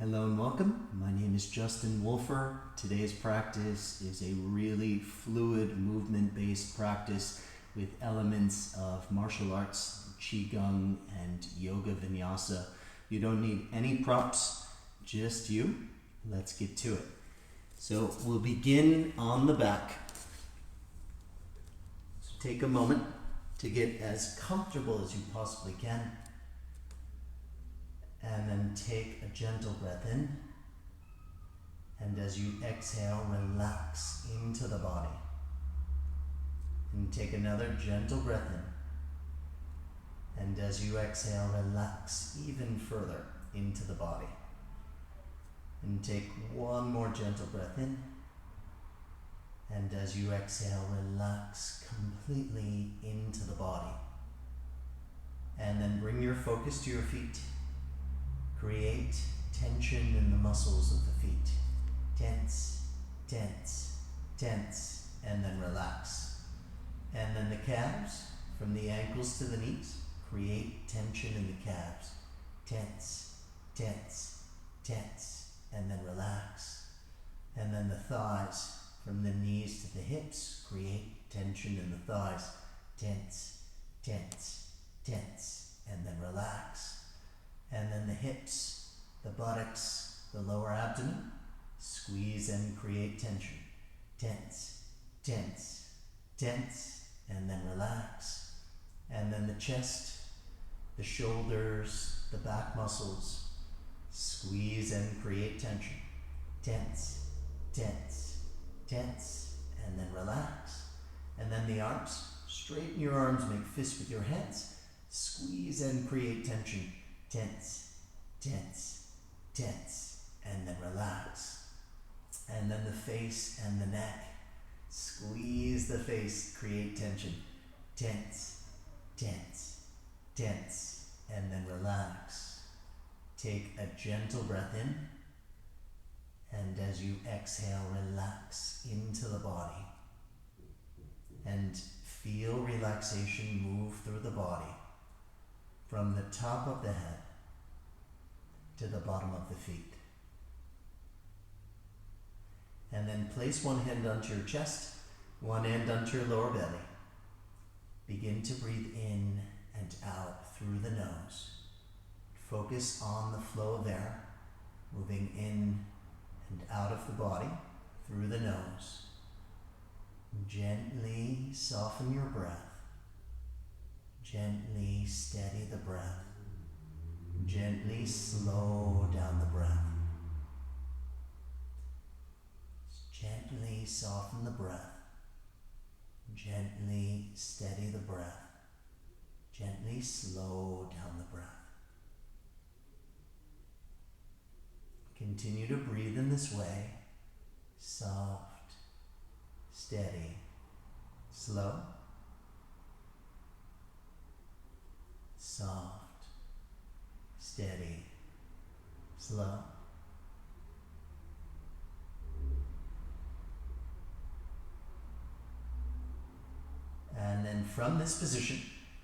Hello and welcome. My name is Justin Wolfer. Today's practice is a really fluid movement-based practice with elements of martial arts, Qigong, and Yoga Vinyasa. You don't need any props, just you. Let's get to it. So we'll begin on the back. So take a moment to get as comfortable as you possibly can. And then take a gentle breath in. And as you exhale, relax into the body. And take another gentle breath in. And as you exhale, relax even further into the body. And take one more gentle breath in. And as you exhale, relax completely into the body. And then bring your focus to your feet. Create tension in the muscles of the feet. Tense, tense, tense, and then relax. And then the calves, from the ankles to the knees, create tension in the calves. Tense, tense, tense, and then relax. And then the thighs, from the knees to the hips, create tension in the thighs. Tense, tense, tense, and then relax. And then the hips, the buttocks, the lower abdomen, squeeze and create tension. Tense, tense, tense, and then relax. And then the chest, the shoulders, the back muscles, squeeze and create tension. Tense, tense, tense, and then relax. And then the arms, straighten your arms, make fists with your hands, squeeze and create tension. Tense, tense, tense, and then relax. And then the face and the neck. Squeeze the face, create tension. Tense, tense, tense, and then relax. Take a gentle breath in. And as you exhale, relax into the body. And feel relaxation move through the body. From the top of the head to the bottom of the feet. And then place one hand onto your chest, one hand onto your lower belly. Begin to breathe in and out through the nose. Focus on the flow of air, moving in and out of the body through the nose. Gently soften your breath. Gently steady the breath. Gently slow down the breath. Gently soften the breath. Gently steady the breath. Gently slow down the breath. Continue to breathe in this way. Soft, steady, slow. Soft, steady, slow. And then from this position,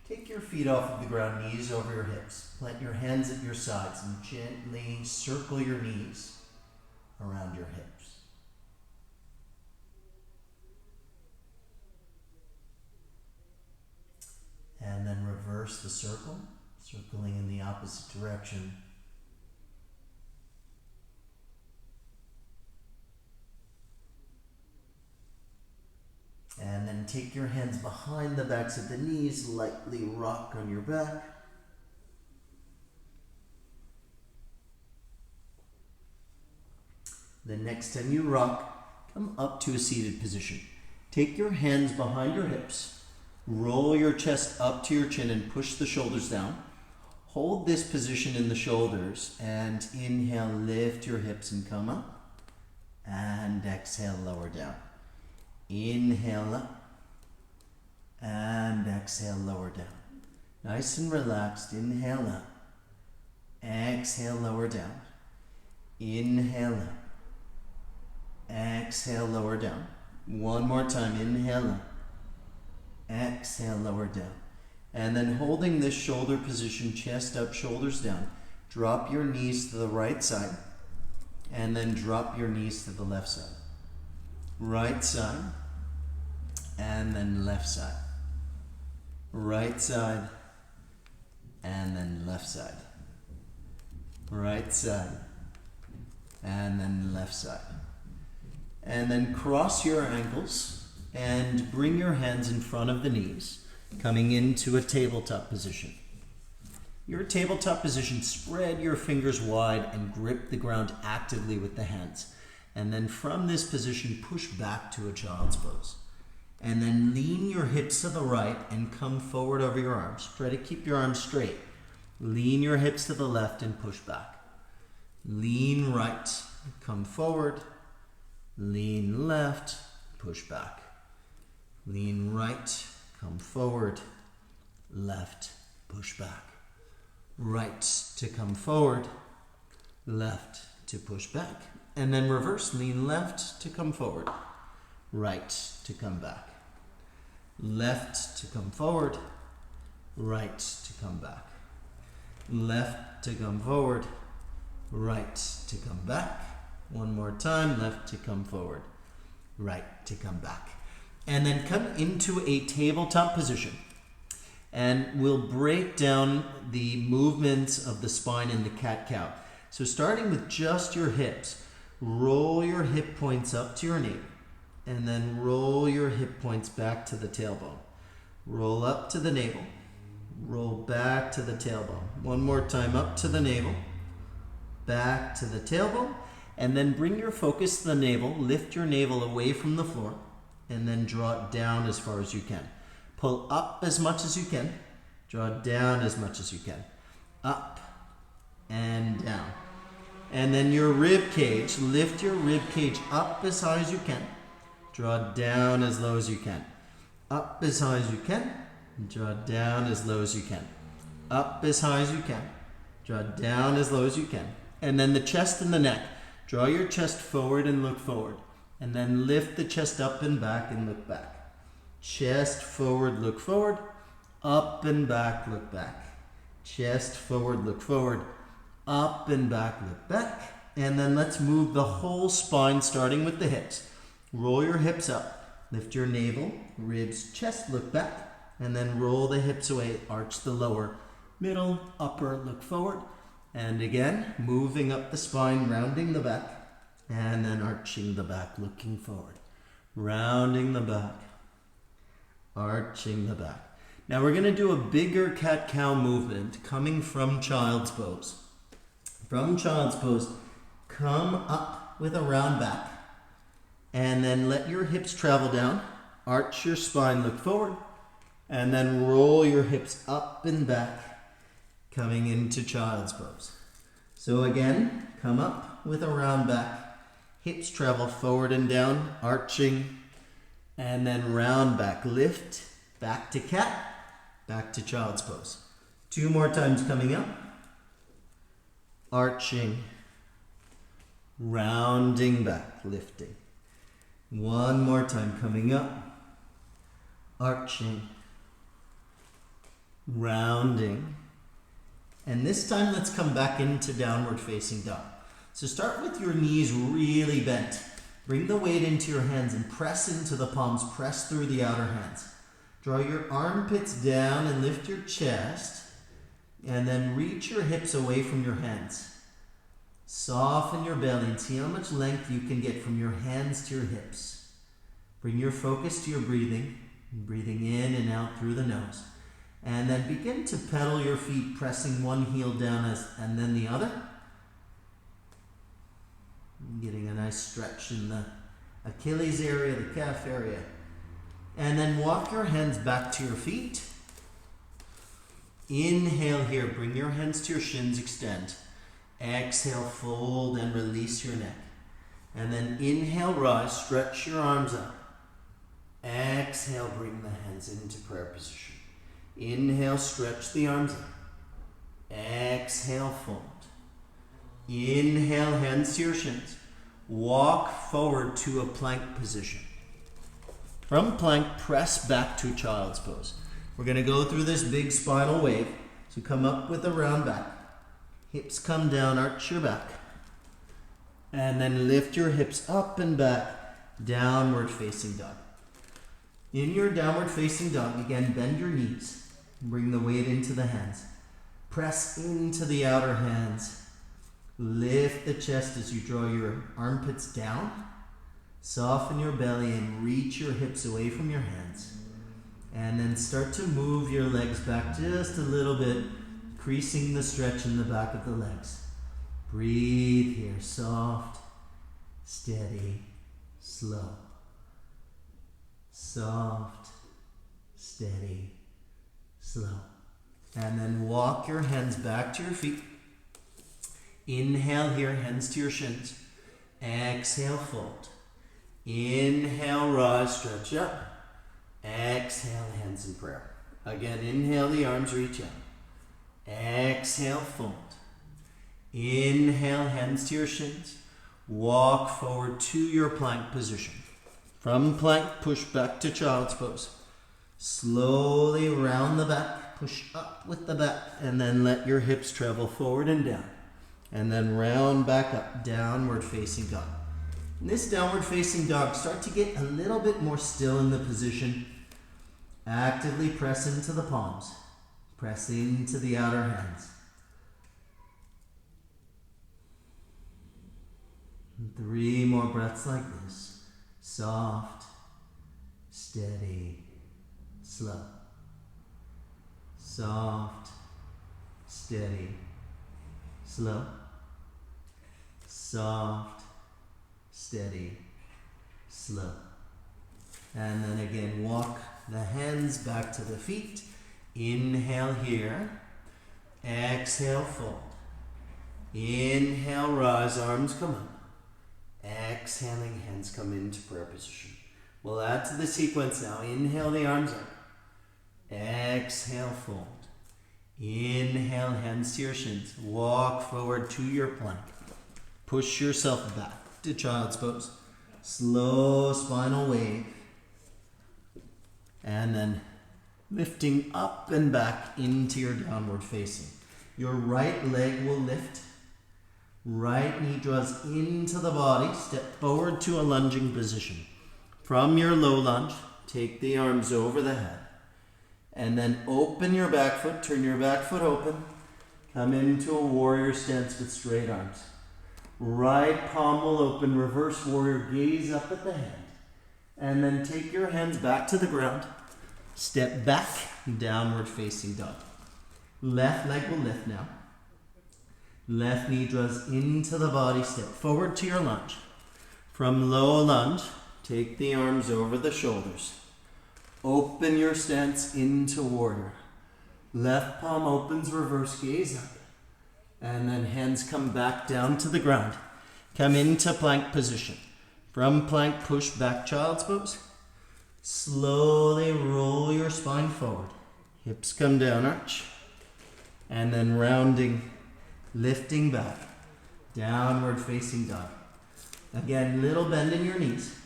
take your feet off of the ground, knees over your hips. Plant your hands at your sides and gently circle your knees around your hips. And then reverse the circle, circling in the opposite direction. And then take your hands behind the backs of the knees, lightly rock on your back. The next time you rock, come up to a seated position. Take your hands behind your hips. Roll your chest up to your chin and push the shoulders down. Hold this position in the shoulders and inhale, lift your hips and come up. And exhale, lower down. Inhale up and exhale, lower down. Nice and relaxed. Inhale up. Exhale, lower down. Inhale up. Exhale, lower down. One more time. Inhale up. Exhale, lower down. And then holding this shoulder position, chest up, shoulders down, drop your knees to the right side. And then drop your knees to the left side. Right side. And then left side. Right side. And then left side. Right side. And then left side. And then cross your ankles and bring your hands in front of the knees, coming into a tabletop position. Your tabletop position, spread your fingers wide and grip the ground actively with the hands. And then from this position, push back to a child's pose. And then lean your hips to the right and come forward over your arms. Try to keep your arms straight. Lean your hips to the left and push back. Lean right, come forward. Lean left, push back. Lean right, come forward. Left, push back. Right to come forward. Left to push back. And then reverse, lean left to come forward. Right to come back. Left to come forward. Right to come back. Left to come forward. Right to come back. One more time, left to come forward. Right to come back. And then come into a tabletop position. And we'll break down the movements of the spine in the cat-cow. So starting with just your hips, roll your hip points up to your navel. And then roll your hip points back to the tailbone. Roll up to the navel. Roll back to the tailbone. One more time, up to the navel. Back to the tailbone. And then bring your focus to the navel. Lift your navel away from the floor. And then draw it down as far as you can. Pull up as much as you can. Draw down as much as you can. Up and down. And then your rib cage, lift your rib cage up as high as you can. Draw down as low as you can. Up as high as you can. Draw down as low as you can. Up as high as you can. Draw down as low as you can. And then the chest and the neck. Draw your chest forward and look forward. And then lift the chest up and back and look back. Chest forward, look forward. Up and back, look back. Chest forward, look forward. Up and back, look back. And then let's move the whole spine starting with the hips. Roll your hips up. Lift your navel, ribs, chest, look back. And then roll the hips away. Arch the lower, middle, upper, look forward. And again, moving up the spine, rounding the back. And then arching the back, looking forward. Rounding the back. Arching the back. Now we're going to do a bigger cat-cow movement coming from child's pose. From child's pose, come up with a round back. And then let your hips travel down. Arch your spine, look forward. And then roll your hips up and back, coming into child's pose. So again, come up with a round back. Hips travel forward and down, arching. And then round back, lift, back to cat, back to child's pose. 2 more times coming up. Arching, rounding back, lifting. 1 more time coming up. Arching, rounding. And this time let's come back into downward facing dog. So start with your knees really bent. Bring the weight into your hands and press into the palms. Press through the outer hands. Draw your armpits down and lift your chest. And then reach your hips away from your hands. Soften your belly and see how much length you can get from your hands to your hips. Bring your focus to your breathing. Breathing in and out through the nose. And then begin to pedal your feet, pressing one heel down and then the other. Getting a nice stretch in the Achilles area, the calf area. And then walk your hands back to your feet. Inhale here, bring your hands to your shins, extend. Exhale, fold and release your neck. And then inhale, rise, stretch your arms up. Exhale, bring the hands into prayer position. Inhale, stretch the arms up. Exhale, fold. Inhale, hands to your shins. Walk forward to a plank position. From plank, press back to child's pose. We're going to go through this big spinal wave. So come up with a round back. Hips come down, arch your back. And then lift your hips up and back, downward facing dog. In your downward facing dog, again, bend your knees. Bring the weight into the hands. Press into the outer hands. Lift the chest as you draw your armpits down. Soften your belly and reach your hips away from your hands. And then start to move your legs back just a little bit, increasing the stretch in the back of the legs. Breathe here, soft, steady, slow. Soft, steady, slow. And then walk your hands back to your feet. Inhale here, hands to your shins. Exhale, fold. Inhale, rise, stretch up. Exhale, hands in prayer. Again, inhale, the arms reach out. Exhale, fold. Inhale, hands to your shins. Walk forward to your plank position. From plank, push back to child's pose. Slowly round the back, push up with the back, and then let your hips travel forward and down. And then round back up, downward facing dog. In this downward facing dog, start to get a little bit more still in the position. Actively press into the palms. Press into the outer hands. 3 more breaths like this. Soft, steady, slow. Soft, steady, slow. Soft, steady, slow. And then again, walk the hands back to the feet. Inhale here. Exhale, fold. Inhale, rise, arms come up. Exhaling, hands come into prayer position. We'll add to the sequence now. Inhale, the arms up. Exhale, fold. Inhale, hands to your shins. Walk forward to your plank. Push yourself back to child's pose. Slow spinal wave. And then lifting up and back into your downward facing. Your right leg will lift. Right knee draws into the body. Step forward to a lunging position. From your low lunge, take the arms over the head. And then open your back foot. Turn your back foot open. Come into a warrior stance with straight arms. Right palm will open. Reverse warrior. Gaze up at the hand. And then take your hands back to the ground. Step back. Downward facing dog. Left leg will lift now. Left knee draws into the body. Step forward to your lunge. From low lunge, take the arms over the shoulders. Open your stance into warrior. Left palm opens, reverse gaze up. And then hands come back down to the ground. Come into plank position. From plank, push back child's pose. Slowly roll your spine forward. Hips come down, arch. And then rounding, lifting back. Downward facing dog. Again, little bend in your knees.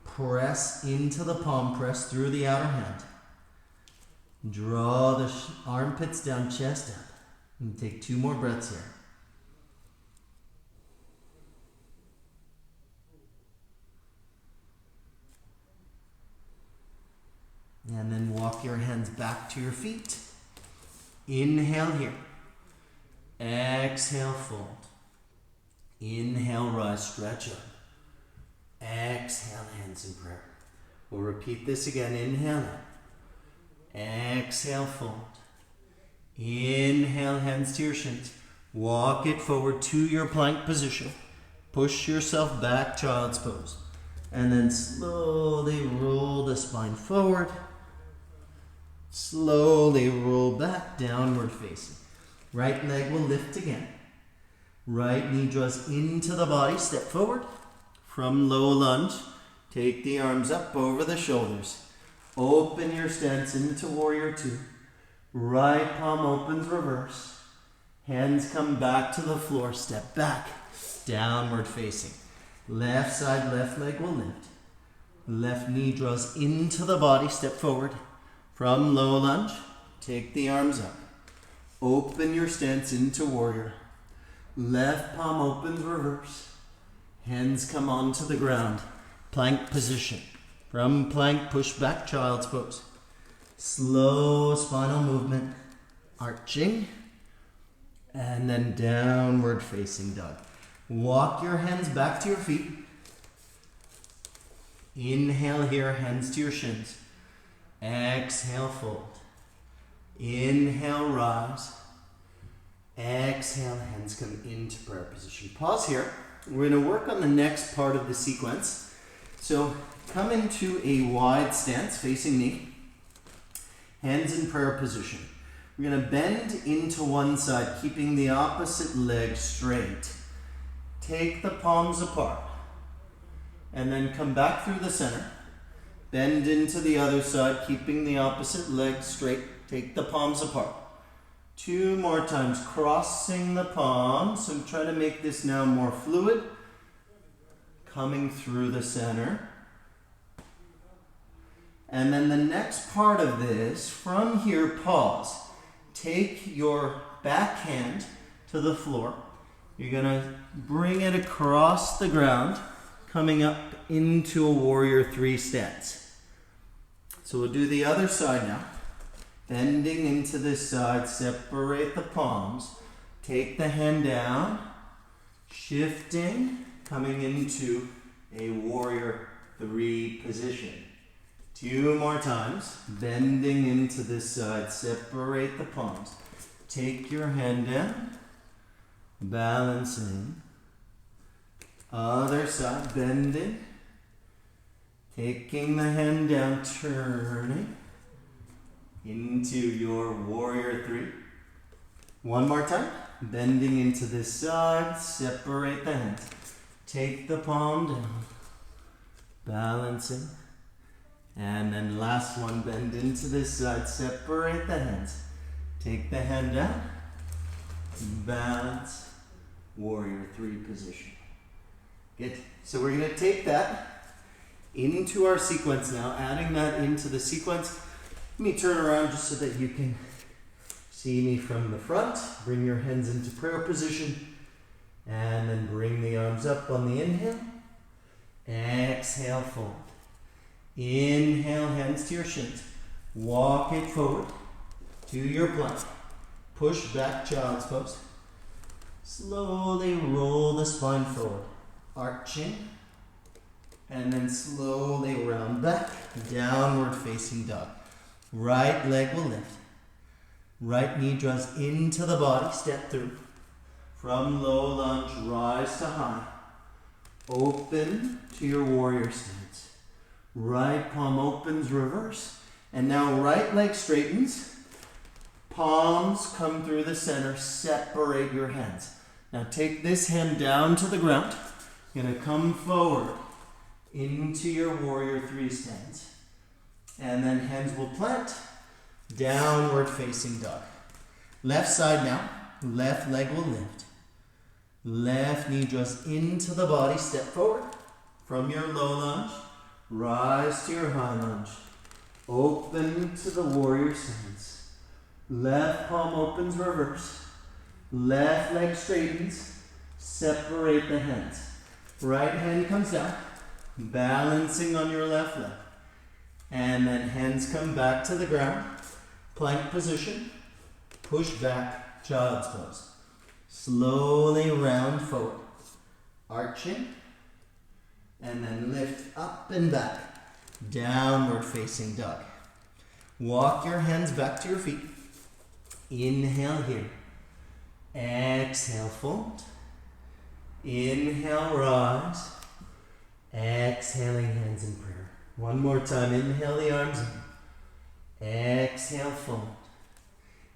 Press into the palm, press through the outer hand. Draw the armpits down, chest up. And take 2 more breaths here. And then walk your hands back to your feet. Inhale here. Exhale, fold. Inhale, rise, stretch up. Exhale, hands in prayer. We'll repeat this again. Inhale up. Exhale, fold. Inhale, hands to your shins. Walk it forward to your plank position. Push yourself back, child's pose. And then slowly roll the spine forward. Slowly roll back, downward facing. Right leg will lift again. Right knee draws into the body. Step forward. From low lunge, take the arms up over the shoulders. Open your stance into warrior 2. Right palm opens, reverse. Hands come back to the floor. Step back, downward facing. Left side, left leg will lift. Left knee draws into the body. Step forward. From low lunge, take the arms up. Open your stance into warrior. Left palm opens, reverse. Hands come onto the ground. Plank position. From plank, push back, child's pose. Slow spinal movement. Arching. And then downward facing dog. Walk your hands back to your feet. Inhale here, hands to your shins. Exhale, fold. Inhale, rise. Exhale, hands come into prayer position. Pause here. We're going to work on the next part of the sequence. So come into a wide stance, facing knee. Hands in prayer position. We're going to bend into one side, keeping the opposite leg straight. Take the palms apart. And then come back through the center. Bend into the other side, keeping the opposite leg straight. Take the palms apart. 2 more times, crossing the palms. So try to make this now more fluid. Coming through the center. And then the next part of this, from here, pause. Take your back hand to the floor. You're going to bring it across the ground, coming up into a warrior 3 stance. So we'll do the other side now. Bending into this side, separate the palms. Take the hand down, shifting, coming into a warrior 3 position. 2 more times, bending into this side, separate the palms. Take your hand down, balancing. Other side, bending. Taking the hand down, turning into your warrior 3. 1 more time, bending into this side, separate the hands. Take the palm down, balancing. And then last one, bend into this side, separate the hands. Take the hand down, balance, warrior 3 position. Good. So we're going to take that into our sequence now, adding that into the sequence. Let me turn around just so that you can see me from the front. Bring your hands into prayer position. And then bring the arms up on the inhale. Exhale, fold. Inhale, hands to your shins. Walk it forward to your plank. Push back, child's pose. Slowly roll the spine forward. Arching. And then slowly round back. Downward facing dog. Right leg will lift. Right knee draws into the body. Step through. From low lunge, rise to high. Open to your warrior stance. Right palm opens, reverse. And now right leg straightens. Palms come through the center. Separate your hands. Now take this hand down to the ground. You're going to come forward into your warrior 3 stance. And then hands will plant. Downward facing dog. Left side now. Left leg will lift. Left knee draws into the body. Step forward. From your low lunge, rise to your high lunge. Open to the warrior stance. Left palm opens, reverse. Left leg straightens. Separate the hands. Right hand comes down, balancing on your left leg. And then hands come back to the ground. Plank position. Push back, child's pose. Slowly round forward. Arching. And then lift up and back. Downward facing dog. Walk your hands back to your feet. Inhale here. Exhale, fold. Inhale, rise. Exhaling, hands in prayer. 1 more time. Inhale the arms in. Exhale, fold.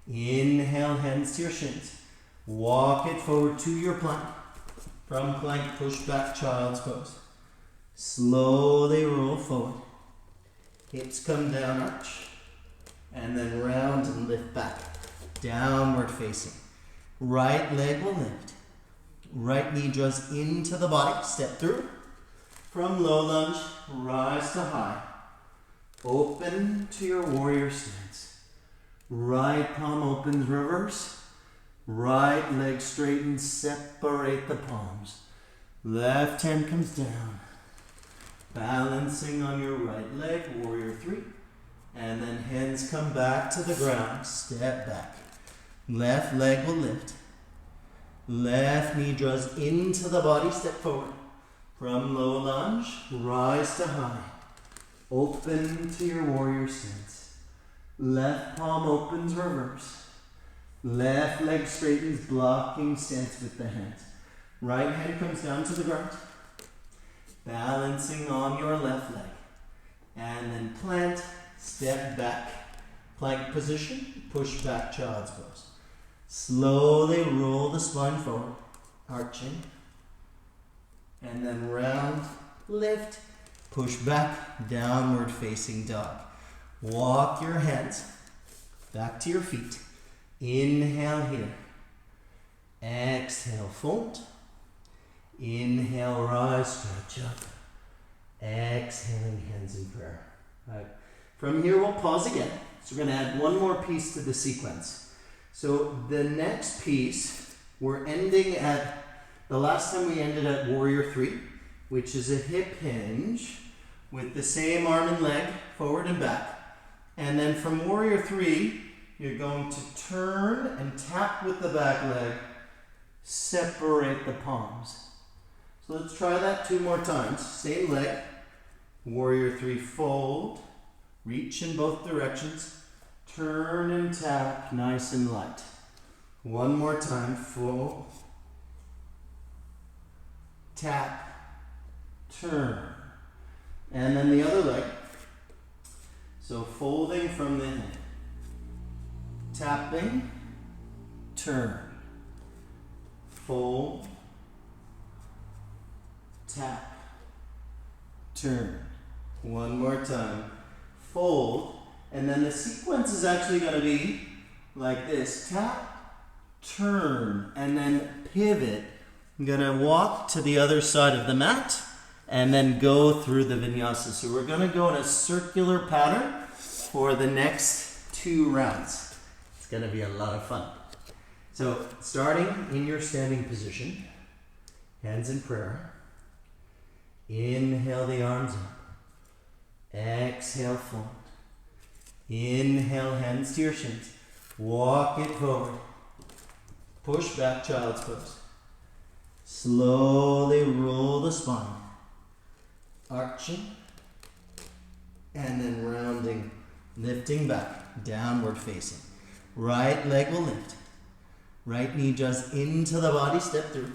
Inhale, hands to your shins. Walk it forward to your plank. From plank, push back, child's pose. Slowly roll forward. Hips come down, arch. And then round and lift back. Downward facing. Right leg will lift. Right knee draws into the body. Step through. From low lunge, rise to high. Open to your warrior stance. Right palm opens, reverse. Right leg straightens, separate the palms. Left hand comes down. Balancing on your right leg, warrior three. And then hands come back to the ground, step back. Left leg will lift. Left knee draws into the body, step forward. From low lunge, rise to high. Open to your warrior stance. Left palm opens, reverse. Left leg straightens, blocking stance with the hands. Right hand comes down to the ground. Balancing on your left leg. And then plant, step back. Plank position, push back, child's pose. Slowly roll the spine forward, arching. And then round, lift, push back, downward facing dog. Walk your hands back to your feet. Inhale here. Exhale, fold. Inhale, rise, stretch up. Exhaling, hands in prayer. All right. From here, we'll pause again. So we're going to add one more piece to the sequence. So the next piece, we're ending at, the last time we ended at warrior three, which is a hip hinge with the same arm and leg, forward and back. And then from warrior three, you're going to turn and tap with the back leg, separate the palms. So let's try that 2 more times. Same leg, warrior three, fold, reach in both directions, turn and tap, nice and light. 1 more time, fold, tap, turn. And then the other leg. So folding from the head, tapping, turn, fold, tap, turn. 1 more time, fold, and then the sequence is actually going to be like this. Tap, turn, and then pivot. I'm going to walk to the other side of the mat and then go through the vinyasa. So we're going to go in a circular pattern for the next 2 rounds. It's going to be a lot of fun. So starting in your standing position, hands in prayer. Inhale the arms up. Exhale, fold. Inhale, hands to your shins. Walk it forward. Push back, child's pose. Slowly roll the spine. Arching. And then rounding, lifting back, downward facing. Right leg will lift. Right knee just into the body, step through.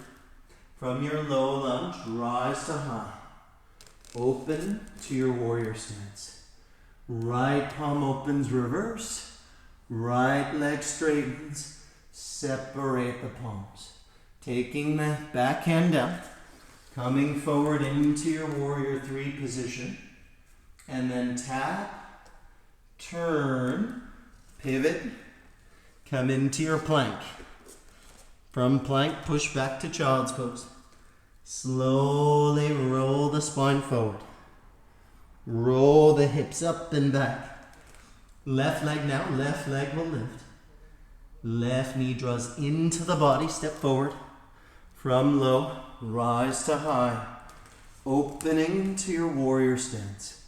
From your low lunge, rise to high. Open to your warrior stance. Right palm opens, reverse. Right leg straightens. Separate the palms. Taking the back hand down. Coming forward into your warrior three position. And then tap, turn, pivot, come into your plank. From plank, push back to child's pose. Slowly roll the spine forward. Roll the hips up and back. Left leg now, left leg will lift. Left knee draws into the body, step forward. From low, rise to high. Opening to your warrior stance.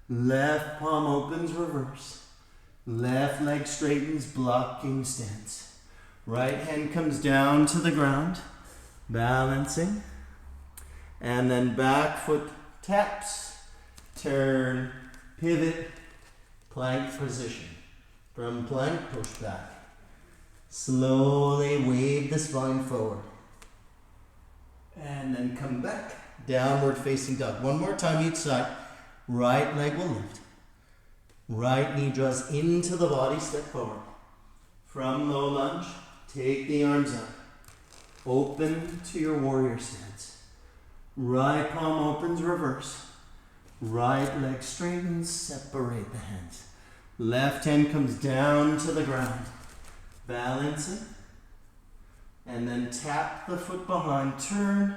Left palm opens, reverse. Left leg straightens, blocking stance. Right hand comes down to the ground, balancing. And then back foot taps, turn, pivot, plank position. From plank, push back. Slowly wave the spine forward. And then come back, downward facing dog. 1 more time each side. Right leg will lift. Right knee draws into the body, step forward. From low lunge, take the arms up. Open to your warrior stance. Right palm opens, reverse. Right leg straightens, separate the hands. Left hand comes down to the ground. Balancing. And then tap the foot behind, turn,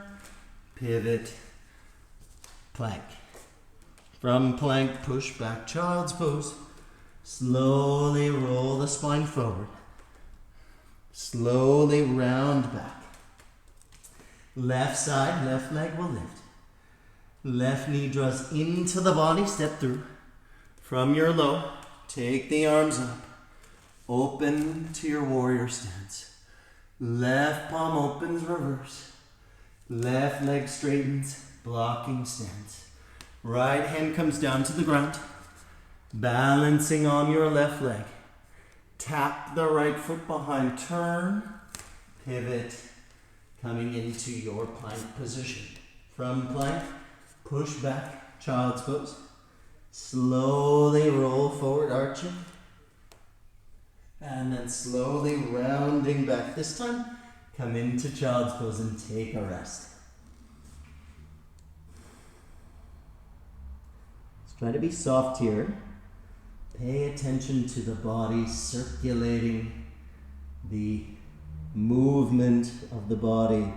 pivot, plank. From plank, push back, child's pose. Slowly roll the spine forward. Slowly round back. Left side, left leg will lift. Left knee draws into the body, step through. From your low, take the arms up. Open to your warrior stance. Left palm opens, reverse. Left leg straightens, blocking stance. Right hand comes down to the ground. Balancing on your left leg. Tap the right foot behind, turn, pivot, coming into your plank position. From plank, push back, child's pose. Slowly roll forward, arching. And then slowly rounding back. This time, come into child's pose and take a rest. Let's try to be soft here. Pay attention to the body circulating, the movement of the body,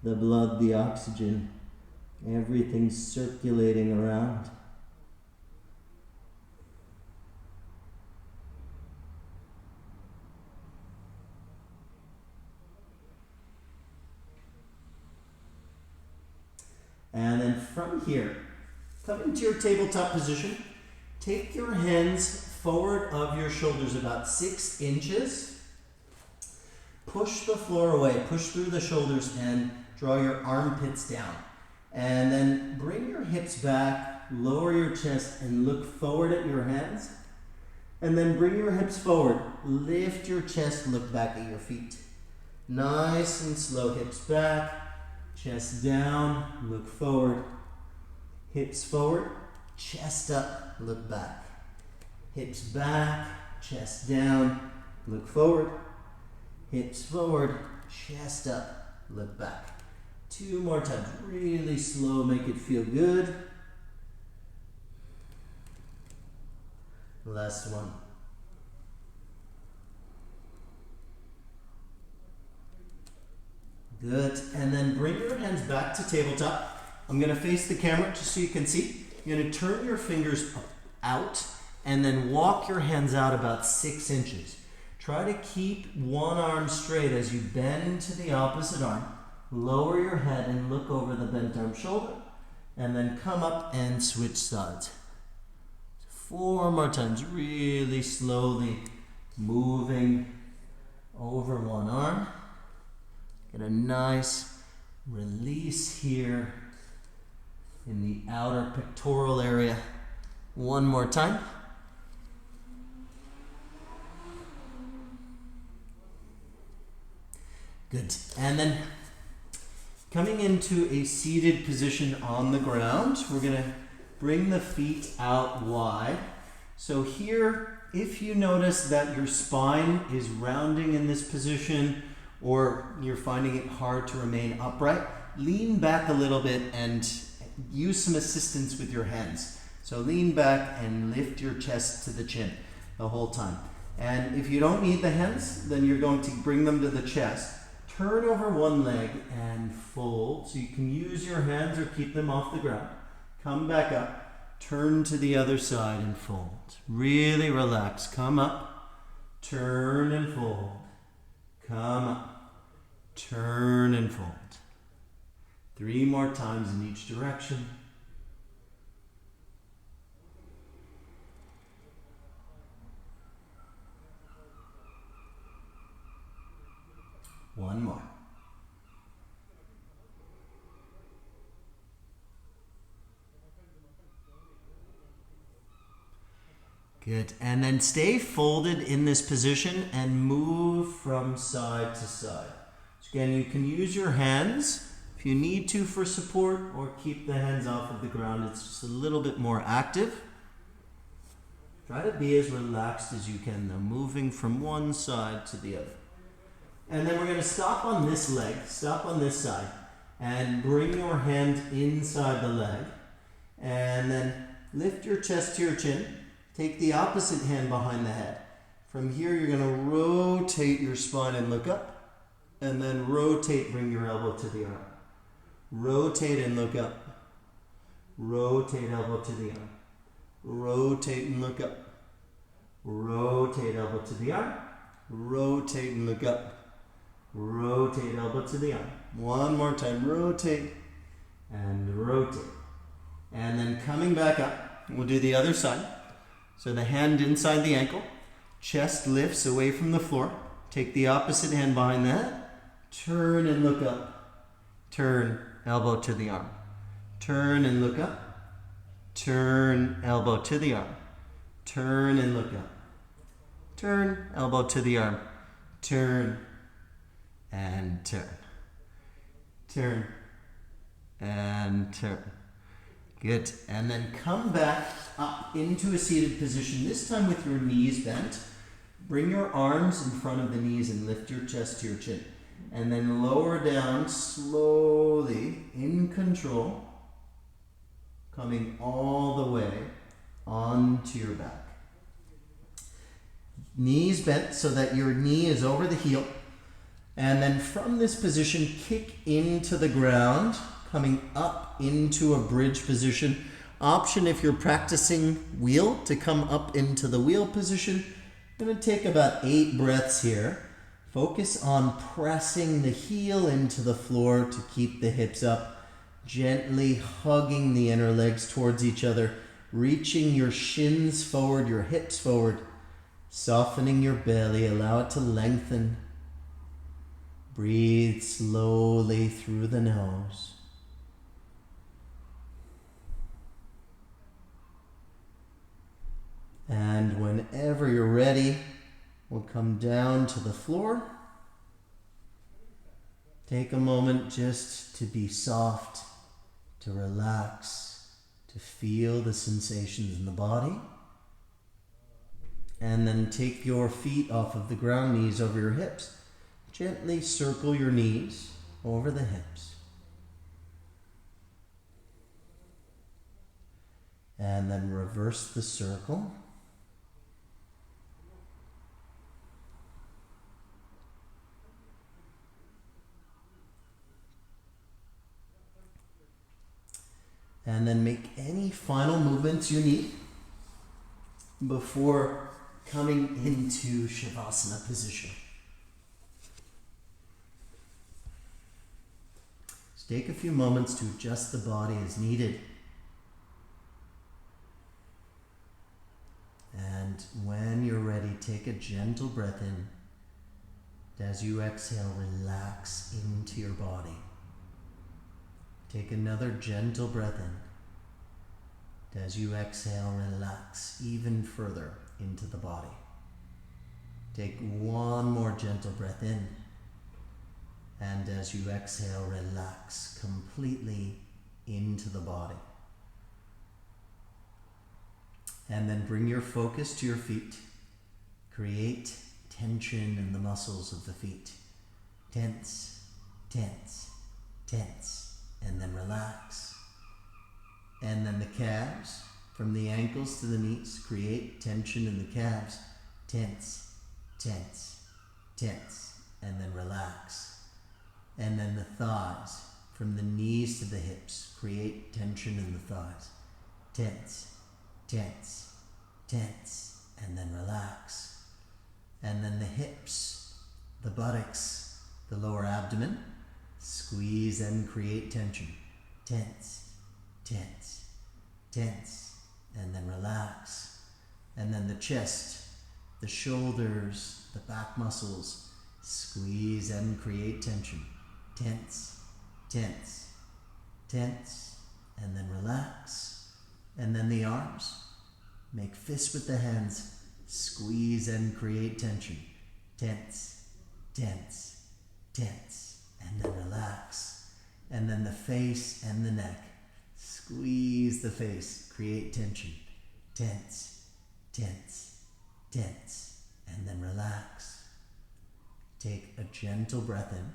the blood, the oxygen, everything circulating around. And then from here, come into your tabletop position. Take your hands forward of your shoulders about 6 inches. Push the floor away, push through the shoulders and draw your armpits down. And then bring your hips back, lower your chest and look forward at your hands. And then bring your hips forward, lift your chest, look back at your feet. Nice and slow, hips back, chest down, look forward. Hips forward, chest up, look back. Hips back, chest down, look forward. Hips forward, chest up, look back. 2 more times, really slow, make it feel good. Last one. Good, and then bring your hands back to tabletop. I'm gonna face the camera just so you can see. You're gonna turn your fingers out and then walk your hands out about 6 inches. Try to keep one arm straight as you bend to the opposite arm. Lower your head and look over the bent arm shoulder. And then come up and switch sides. 4 more times, really slowly moving over one arm. Get a nice release here in the outer pectoral area. 1 more time. Good. And then coming into a seated position on the ground, we're going to bring the feet out wide. So here, if you notice that your spine is rounding in this position or you're finding it hard to remain upright, lean back a little bit and use some assistance with your hands. So lean back and lift your chest to the chin the whole time. And if you don't need the hands, then you're going to bring them to the chest. Turn over one leg and fold. So you can use your hands or keep them off the ground. Come back up. Turn to the other side and fold. Really relax. Come up. Turn and fold. Come up. Turn and fold. 3 more times in each direction. One more. Good. And then stay folded in this position and move from side to side. So again, you can use your hands if you need to for support, or keep the hands off of the ground. It's just a little bit more active. Try to be as relaxed as you can though, moving from one side to the other. And then we're going to stop on this leg, stop on this side, and bring your hand inside the leg. And then lift your chest to your chin. Take the opposite hand behind the head. From here, you're going to rotate your spine and look up. And then rotate, bring your elbow to the arm. Rotate and look up. Rotate elbow to the arm. Rotate and look up. Rotate elbow to the arm. Rotate and look up. Rotate elbow to the arm. One more time. Rotate and rotate. And then coming back up, we'll do the other side. So the hand inside the ankle, chest lifts away from the floor. Take the opposite hand behind that. Turn and look up. Turn, elbow to the arm. Turn and look up. Turn, elbow to the arm. Turn and look up. Turn, elbow to the arm. Turn and turn. Turn and turn. Good. And then come back up into a seated position, this time with your knees bent. Bring your arms in front of the knees and lift your chest to your chin. And then lower down slowly, in control, coming all the way onto your back. Knees bent so that your knee is over the heel. And then from this position, kick into the ground, coming up into a bridge position. Option if you're practicing wheel to come up into the wheel position. I'm going to take about 8 breaths here. Focus on pressing the heel into the floor to keep the hips up. Gently hugging the inner legs towards each other. Reaching your shins forward, your hips forward. Softening your belly, allow it to lengthen. Breathe slowly through the nose. And whenever you're ready, we'll come down to the floor. Take a moment just to be soft, to relax, to feel the sensations in the body. And then take your feet off of the ground, knees over your hips. Gently circle your knees over the hips. And then reverse the circle. And then make any final movements you need before coming into Shavasana position. So take a few moments to adjust the body as needed. And when you're ready, take a gentle breath in. As you exhale, relax into your body. Take another gentle breath in. As you exhale, relax even further into the body. Take one more gentle breath in. And as you exhale, relax completely into the body. And then bring your focus to your feet. Create tension in the muscles of the feet. Tense, tense, tense. And then relax. And then the calves, from the ankles to the knees, create tension in the calves. Tense, tense, tense. And then relax. And then the thighs, from the knees to the hips, create tension in the thighs. Tense, tense, tense. And then relax. And then the hips, the buttocks, the lower abdomen, squeeze and create tension. Tense, tense, tense, and then relax. And then the chest, the shoulders, the back muscles, squeeze and create tension. Tense, tense, tense, and then relax. And then the arms, make fists with the hands, squeeze and create tension. Tense, tense, tense. And then relax. And then the face and the neck. Squeeze the face. Create tension. Tense, tense, tense. And then relax. Take a gentle breath in.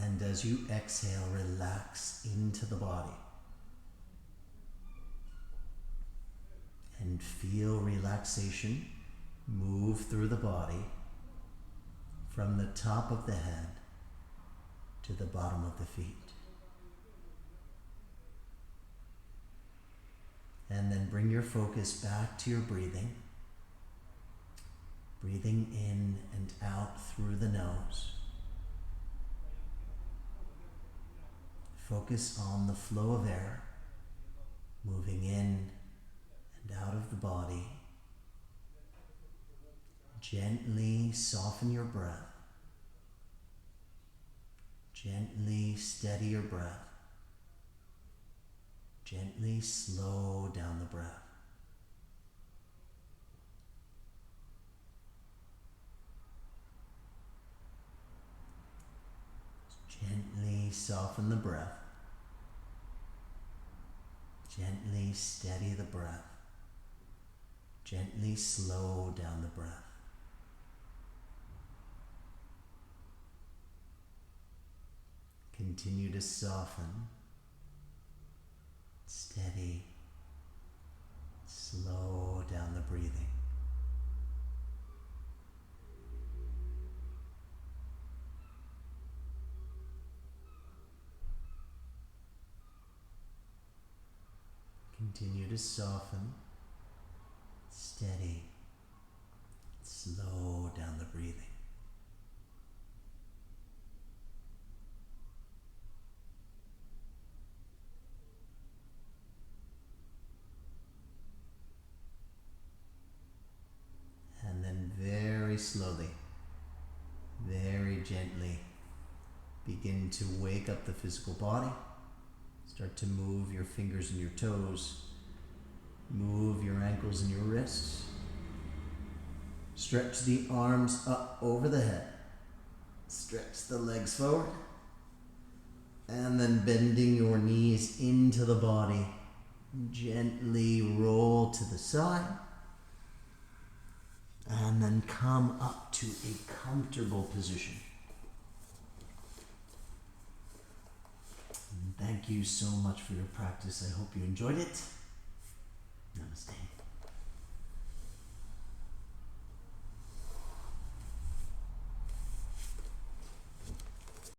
And as you exhale, relax into the body. And feel relaxation move through the body. From the top of the head to the bottom of the feet. And then bring your focus back to your breathing. Breathing in and out through the nose. Focus on the flow of air moving in and out of the body. Gently soften your breath. Gently steady your breath. Gently slow down the breath. Gently soften the breath. Gently steady the breath. Gently slow down the breath. Continue to soften, steady, slow down the breathing. Continue to soften, steady, slow down the breathing. And then very slowly, very gently, begin to wake up the physical body. Start to move your fingers and your toes. Move your ankles and your wrists. Stretch the arms up over the head. Stretch the legs forward. And then bending your knees into the body. Gently roll to the side. And then come up to a comfortable position. And thank you so much for your practice. I hope you enjoyed it. Namaste.